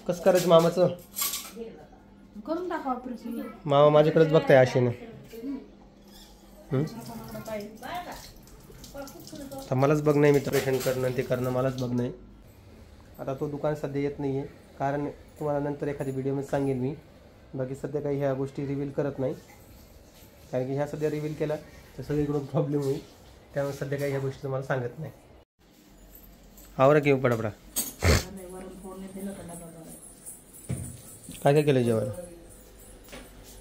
कसं करायचं मामाचं? करून टाका ऑपरेशन. मामा माझ्याकडेच बघताय आशेने. मलाच बघ नाही, मी ऑपरेशन करणं ते करणं मलाच बघ नाही. आता तो दुकान सध्या येत नाही आहे, कारण तुम्हाला नंतर एखादी व्हिडिओमध्ये सांगेन मी. बाकी सध्या काही ह्या गोष्टी रिव्हील करत नाही, कारण की ह्या सध्या रिव्हील केला तर सगळीकडून प्रॉब्लेम होईल. त्यामुळे सध्या काही ह्या गोष्टी तुम्हाला सांगत नाही. आवरा की पडापडा. काय काय केलं जेवण?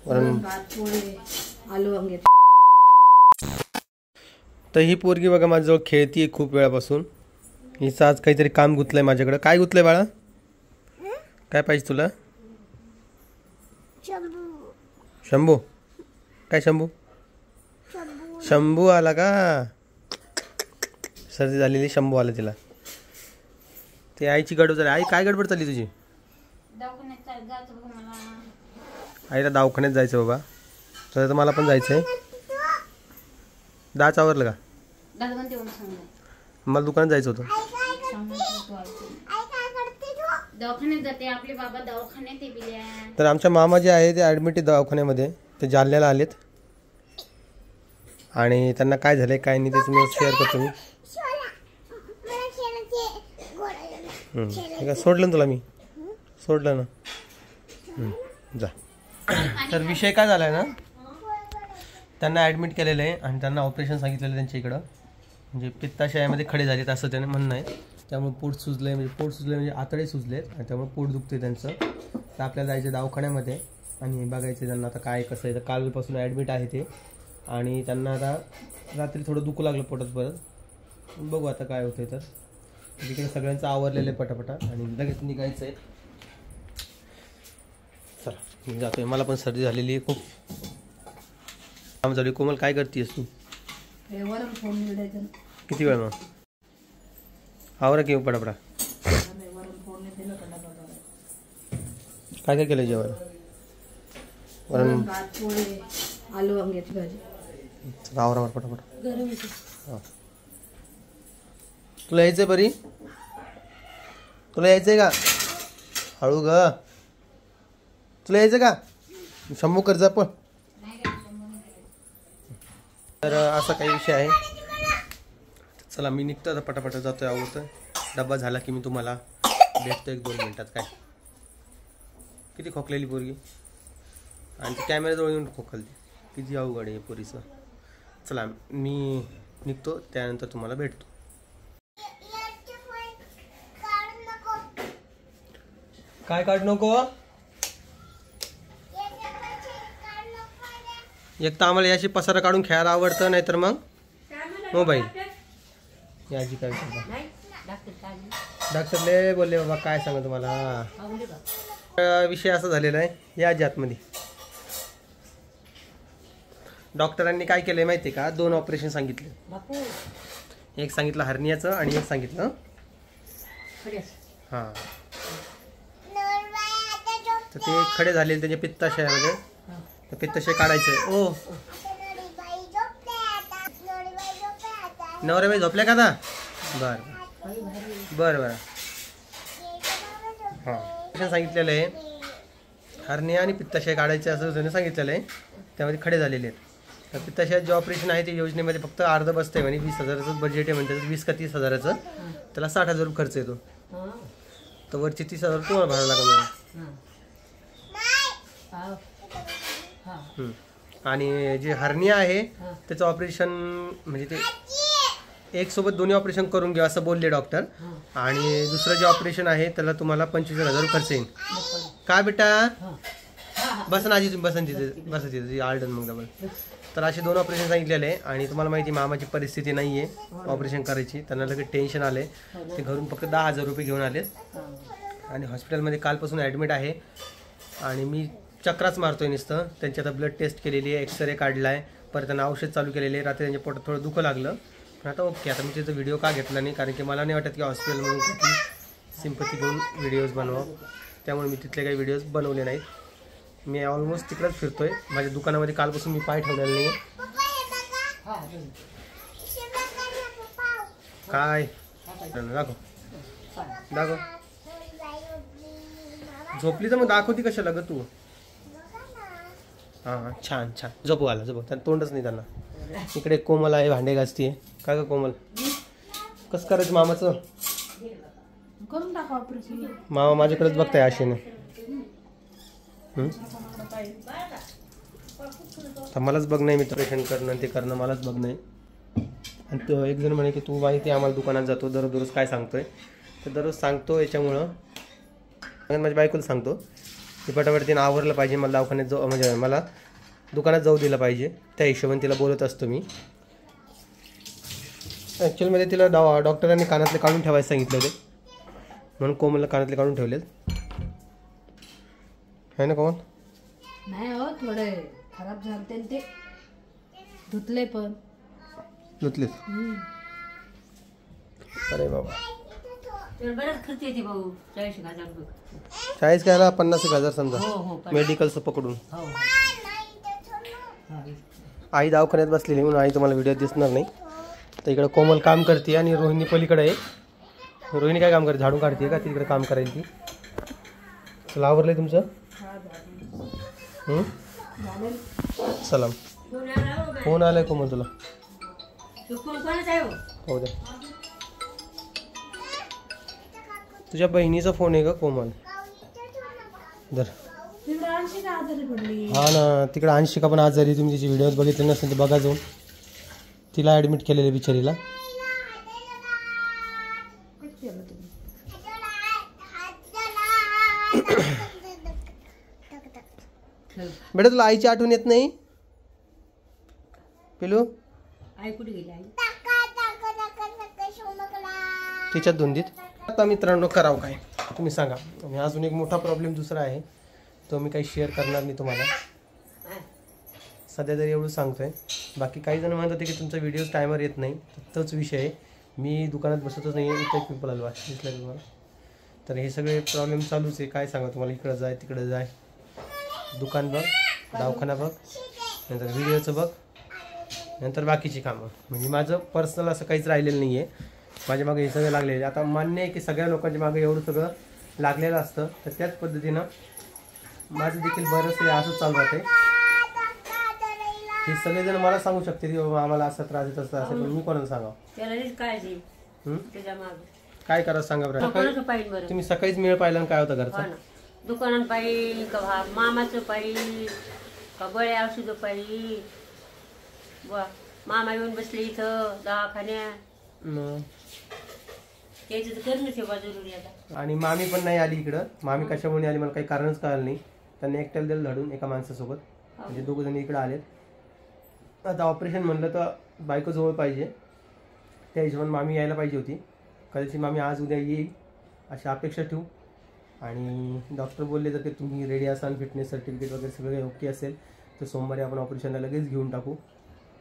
वरण भात पोळी आलू वांगे. तर ही पोरगी बघा माझ्याजवळ खेळतीये खूप वेळापासून. हिचं आज काहीतरी काम गुतलंय माझ्याकडं. काय गुतलंय बाळा? काय पाहिजे तुला? शंभू. काय शंभू? शंभू आला का? सर्दी झालेली, शंभू आला तिला. ते आईची गडबड झाली. आई काय गडबड चालली तुझी? आईला दवाखान्यात जायचं बाबा. तर मला पण जायचं आहे. दाच आवरलं का? मला दुकानात जायचं होतं. तर आमच्या मामा जे आहे ते ॲडमिट आहे दवाखान्यामध्ये. ते जालन्याला आलेत आणि त्यांना काय झालंय काय नाही ते तुम्हाला शेअर करतो मी. सोडलं ना तुला मी, सोडलं ना. जा. तर विषय काय झालाय ना, त्यांना ॲडमिट केलेलं आहे आणि त्यांना ऑपरेशन सांगितलेलं आहे त्यांच्या इकडं. म्हणजे पित्ताशयामध्ये खडे झालेत असं त्याने म्हणणं आहे. त्यामुळे पोट सुजलं आहे, म्हणजे पोट सुजलं म्हणजे आतडे सुजलेत आणि त्यामुळे पोट दुखते त्यांचं. तर आपल्याला जायचं दवाखान्यामध्ये आणि बघायचं त्यांना आता काय कसं आहे. तर कालपासून ॲडमिट आहे ते आणि त्यांना आता रात्री थोडं दुखू लागलं पोटात परत. बघू आता काय होतं. तर तिकडे सगळ्यांचं आवरलेलं आहे पटापटा आणि लगेच निघायचं आहे. चला मी जातोय, मला पण सर्दी झालेली आहे खूप. काम झाली. कोमल काय करतेस तू? किती वेळ मग? आवरा की पटापटा. काय काय केलं जेवण? वरण भात पोळी आलू वांग्याची भाजी. आवरा पटापट. तुला यायचंय बरी? तुला यायचंय का? हळू ग. तुला यायचं का? शंभू कर जा पण. तर असा काही विषय आहे. चला मी निघतो आता पटापट जातोय. आवडतं डब्बा झाला की मी तुम्हाला भेटतो 1-2 मिनिटात. काय किती खोकलेली पोरगी आणि ती कॅमेऱ्याजवळ येऊन खोकलते. किती अवघड आहे पोरीचं. चला मी निघतो, त्यानंतर तुम्हाला भेटतो. काय काढ नको? एक तर आम्हाला याची पसारा काढून खेळायला आवडतं, नाहीतर मग मोबाईल. याची काय डॉक्टर ले बोलले बाबा काय सांगा तुम्हाला. विषय असा झालेला आहे या आतमध्ये. डॉक्टरांनी काय केलंय माहिती का? 2 ऑपरेशन सांगितले. एक सांगितलं हर्नियाचं आणि एक सांगितलं हां. तर ते खडे झालेले त्याच्या पित्ताशयामध्ये. तर पित्ताशय काढायचं. ओ नवऱ्याबाई झोपल्या का आता? बरं बरं बरं. हां सांगितलेलं आहे हर्निया आणि पित्ताशय काढायचे असं त्याने सांगितलेलं आहे. त्यामध्ये खडे झालेले आहेत. तर पित्ताशयात जे ऑपरेशन आहे ते योजनेमध्ये फक्त अर्ध बसतं आहे म्हणे. 20,000चं बजेट आहे म्हणजे 20 का 30,000चं. त्याला 60,000 रुपये खर्च येतो. तर वरचे 30,000 तुम्हाला भरावं लागेल. आणि जे हर्निया आहे त्याचं ऑपरेशन म्हणजे ते एक सोबत दोन्ही ऑपरेशन करून घ्या असं बोलले डॉक्टर. आणि दुसरं जे ऑपरेशन आहे त्याला तुम्हाला 25,000 खर्च येईल. काय बेटा बसन आजी तुम्ही बसन तिथे बसा तिथे आर्डन मग डबल. तर असे 2 ऑपरेशन सांगितलेले आहे. आणि तुम्हाला माहिती मामाची परिस्थिती नाही आहे ऑपरेशन करायची. त्यांना लगेच टेन्शन आले. ते घरून फक्त 10,000 रुपये घेऊन आलेत आणि हॉस्पिटलमध्ये कालपासून ॲडमिट आहे. आणि मी चक्राच मारतोय नुसतं. त्यांची आता ब्लड टेस्ट केलेली आहे, एक्सरे काढला आहे, परत त्यांना औषध चालू केलेले आहे. रात्री त्यांच्या पोटात थोडं दुखं लागलं पण आता ओके. आता मी त्याचा व्हिडिओ का घेतला नाही, कारण की मला नाही वाटत की हॉस्पिटलमधून कुठली सिम्पथी घेऊन व्हिडिओज बनवा. त्यामुळे मी तिथले काही व्हिडिओज बनवले नाहीत. मी ऑलमोस्ट तिकडेच फिरतोय. माझ्या दुकानामध्ये कालपासून मी पाय ठेवलेला नाही आहे. काय दाखव दाखव झोपली तर मग दाखवती कशाला ग तू? हां छान छान, झोपू आला झोपू, त्यांना तोंडच नाही त्यांना. इकडे कोमल आहे, भांडे घासतीये. काय ग कोमल, कसं करायचं मामाचं? करून टाका ऑपरेशन. मामा माझ्याकडेच बघताय आशेने. मलाच बघ नाही, मी ऑपरेशन करणं ते करणं मलाच बघ नाही. आणि तो एक जण म्हणे की तू माहिती आम्हाला दुकानात जातो दररोज, काय सांगतोय? तर दररोज सांगतो याच्यामुळं माझ्या बायकोला सांगतो की पटापट तिनं आवरलं पाहिजे, मला दवाखान्यात जाऊ, म्हणजे मला दुकानात जाऊ दिलं पाहिजे. त्या हिशोबाने तिला बोलत असतो मी. ॲक्च्युअलमध्ये तिला डॉक्टरांनी कानातले काढून ठेवायला सांगितले होते, म्हणून कोमलला कानातले काढून ठेवलेत. आहे ना कोमल? नाही हो, थोडे खराब झालते ते, धुतले पण. धुतलेत? अरे बाबा, बरंच खर्च येते भाऊ. 40,000 रुपये. 40 घ्यायला 50,000 समजा, हो हो मेडिकलचं पकडून. हो हो. आई दवाखान्यात बसलेली म्हणून आई तुम्हाला व्हिडिओ दिसणार नाही. तर इकडे कोमल काम करते आणि रोहिणी पलीकडे आहे. रोहिणी काय काम करते? झाडू काढते का? तिकडे काम करायला ती. चला, आवरलंय तुमचं? चला, फोन आलाय कोमल तुला? हो दे. तुझ्या बहिणीचा फोन आहे का कोमल? दर. हा ना, तिकडे अंशिका पण आजारी. तुम्ही तिची व्हिडिओ बघितले नसेल तर बघा जाऊन. तिला ॲडमिट केलेलं बिचारीला. बेटा तुला आईची आठवण येत नाही? पिलू आई कुठे गेली? आई तिच्या धुंदीत. आता मित्रांनो करावं काय तुम्ही सांगा. आणि अजून एक मोठा प्रॉब्लेम दुसरा आहे, तो मी काही शेअर करणार नाही तुम्हाला सध्या तरी, एवढं सांगतोय. बाकी काही जण म्हणतात की तुमचा व्हिडिओज टायमर येत नाही, तोच विषय आहे. मी दुकानात बसतच नाही आहे. इथं एक पिंपल आलो आहे, दिसलं तुम्हाला? तर हे सगळे प्रॉब्लेम चालूच आहे. काय सांगा तुम्हाला, इकडं जाय तिकडं जाय, दुकान बघ, दवाखाना बघ, नंतर व्हिडिओचं बघ, नंतर बाकीची कामं. म्हणजे माझं पर्सनल असं काहीच राहिलेलं नाही आहे. माझ्या मागे हे सगळं लागलेलं आहे. आता मान्य आहे की सगळ्या लोकांच्या मागे एवढं सगळं लागलेलं असतं, तर त्याच पद्धतीनं माझं देखील बरंचसं असंच चालू राहते. हे सगळेजण मला सांगू शकते की बाबा आम्हाला असा त्रास येत असतं, असं, पण मी कोणाला सांगावं? काय करा सांगा बरं. तुम्ही सकाळीच मेळ पाहिला काय होतं घरचा? दुकानात पाहिजे का मामाचं पाहिजे का बळ्या औषध पाहिजे? मामा येऊन बसले इथं दवाखान्यात, त्याचं तर करणं ठेवा जरुरी आता. आणि मामी पण नाही आली इकडं. मामी कशामुळे आली मला काही कारणच कळलं नाही. त्यांनी एकट्याला दिलं धडून एका माणसासोबत, म्हणजे दोघं जण इकडे आलेत. आता ऑपरेशन म्हणलं तर बायको जवळ पाहिजे, त्या हिशोबाने मामी यायला पाहिजे होती. कदाचित मामी आज उद्या येईल अशी अपेक्षा ठेवू. आणि डॉक्टर बोलले जर की तुम्ही रेडी असाल, फिटनेस सर्टिफिकेट वगैरे सगळे ओके असेल तर सोमवारी आपण ऑपरेशनला लगेच घेऊन टाकू.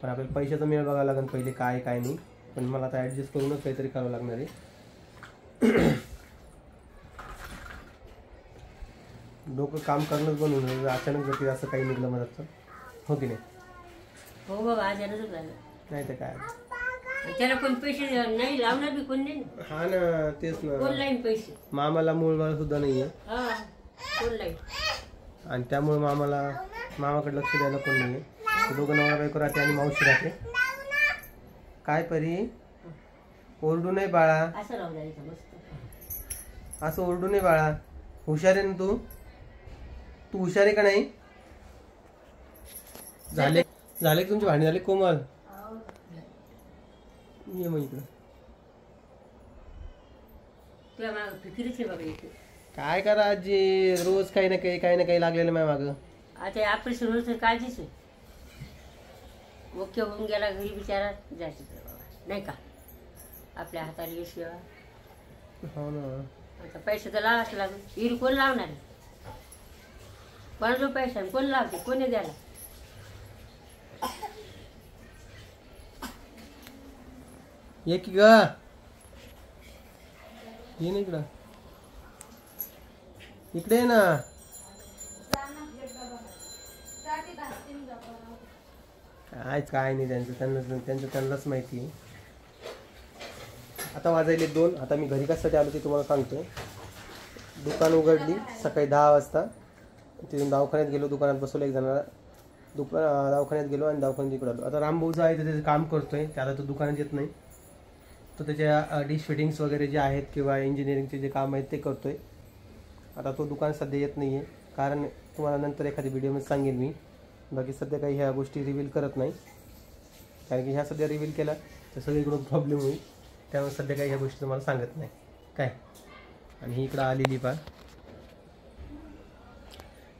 पण आपल्याला पैशाचा मेळ बघावा लागेल पहिले, काय काय नाही. पण मला आता ॲडजस्ट करूनच काहीतरी करावं लागणार आहे. डोकं काम करणंच बनवून अचानक जर असं काही निघलं मदत, हो की नाही? हो बाबा, अचानकच झालं. नाही तर काय, त्याला कोण पैसे नाही लावणार बी कोण नाही. हा ना, तेच ना. कोण लाईन पैसे? मामाला मूळ सुद्धा नाहीये, कोण लाईन? आणि त्यामुळे मामाकडे लक्ष द्यायला कोण नाहीये. दोघं नवरा बायको राहते आणि मावशी राहते. काय परी, ओरडू नाही बाळा, असं राहू द्यायचं मस्त. असं ओरडू नाही बाळा. हुशार आहे ना तू हुशार आहे का नाही? झाले की तुमची भांडी झाली कोमल? ये मग इकडं. तुला माग फिकिरीच आहे बाबा इथे. काय करा आजी, रोज काही ना काही लागलेलं माझ्या मागं. आता ऑपरेशन होतं तर काळजीच आहे. ओके होऊन गेला घरी बिचारा जायचं बाबा, नाही का? आपल्या हाताला यश यावा. हो ना. आता पैसे तर लावाच लागेल. हिरी कोण लावणार? कोणाजवळ पैसा कोण लावते? कोणी द्यायला? ये की ग, ये ना इकडं, इकडे ना. काय नाही त्यांनाच माहिती आहे. आता वाजायले 2. आता मी घरी कशासाठी आलो ते तुम्हाला सांगतो. दुकान उघडली सकाळी 10 वाजता. तिथून दवाखान्यात गेलो, दुकानात बसवलं एक जणाला. दवाखान्यात गेलो आणि दवाखान्यात इकडे आलो. आता रामभाऊ जो आहे त्याचं काम करतोय, त्याला तो दुकानात येत नाही. तो त्याच्या डिश फिटिंग्स वगैरे जे आहेत किंवा इंजिनिअरिंगचे जे काम आहेत ते करतोय. आता तो दुकान सध्या येत नाही आहे, कारण तुम्हाला नंतर एखादी व्हिडिओमध्ये सांगेन मी. बाकी सध्या काही ह्या गोष्टी रिव्हील करत नाही, कारण की ह्या सध्या रिव्हील केला तर सगळीकडून प्रॉब्लेम होईल. त्यामुळे सध्या काही ह्या गोष्टी तुम्हाला सांगत नाही काय. आणि ही इकडं आलेली पा,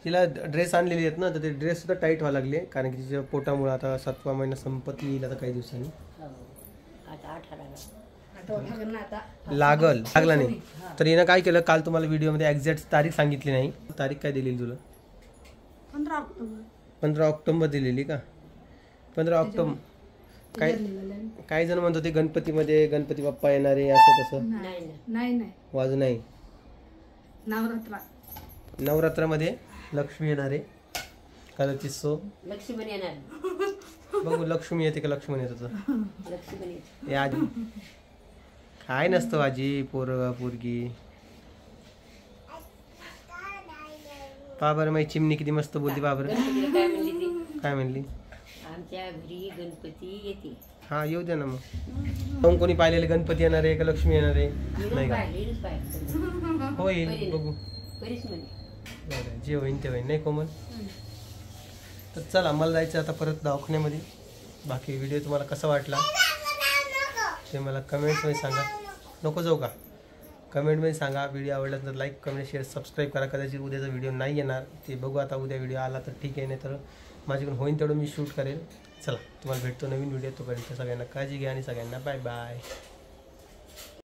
तिला ड्रेस आणलेली आहेत ना, तर ते ड्रेससुद्धा टाईट व्हावं लागले, कारण की तिच्या पोटामुळे आता 7वा महिना संपत येईल आता काही दिवसांनी. आता 18 लागला नाही. तर हिनं काय केलं, काल तुम्हाला व्हिडिओमध्ये एक्झॅक्ट तारीख सांगितली नाही. तारीख काय दिलेली तुला? 15 ऑक्टोबर दिलेली का? 15 ऑक्टोबर. काही जण म्हणतो ते गणपतीमध्ये गणपती बाप्पा येणार आहे असं तसं. नाही वाजू नाही. नवरात्रामध्ये लक्ष्मी येणार आहे कदाचित. सो लक्ष्मण येणार. बघू लक्ष्मी येते का लक्ष्मण येत होतं. लक्ष्मण येते. हे आजी काय नसतं आजी, पोरगा पोरगी. पा बरं माझी चिमणी किती मस्त बोलती. पा बरं गणपतीला काय म्हणली ती? काय म्हणली? आमच्या घरी गणपती येते. हा येऊ दे ना. मग कोणी पाहिलेले गणपती येणार आहे का लक्ष्मी येणार आहे? नाही का? होईल बघू. जे होईन ते होईन नाही कोमल. तर चला मला जायचं आता परत दवाखान्यामध्ये. बाकी व्हिडिओ तुम्हाला कसा वाटला ते मला कमेंट्समध्ये सांगा. नको जाऊ का? कमेंटमध्ये सांगा. व्हिडिओ आवडला तर लाईक, कमेंट, शेअर, सबस्क्राईब करा. कदाचित उद्याचा व्हिडिओ नाही येणार ते बघू. आता उद्या व्हिडिओ आला तर ठीक आहे, नाही तर माझ्याकडून होईन तेवढं मी शूट करेल. चला तुम्हाला भेटतो नवीन व्हिडिओ. तोपर्यंत सगळ्यांना काळजी घ्या आणि सगळ्यांना बाय बाय.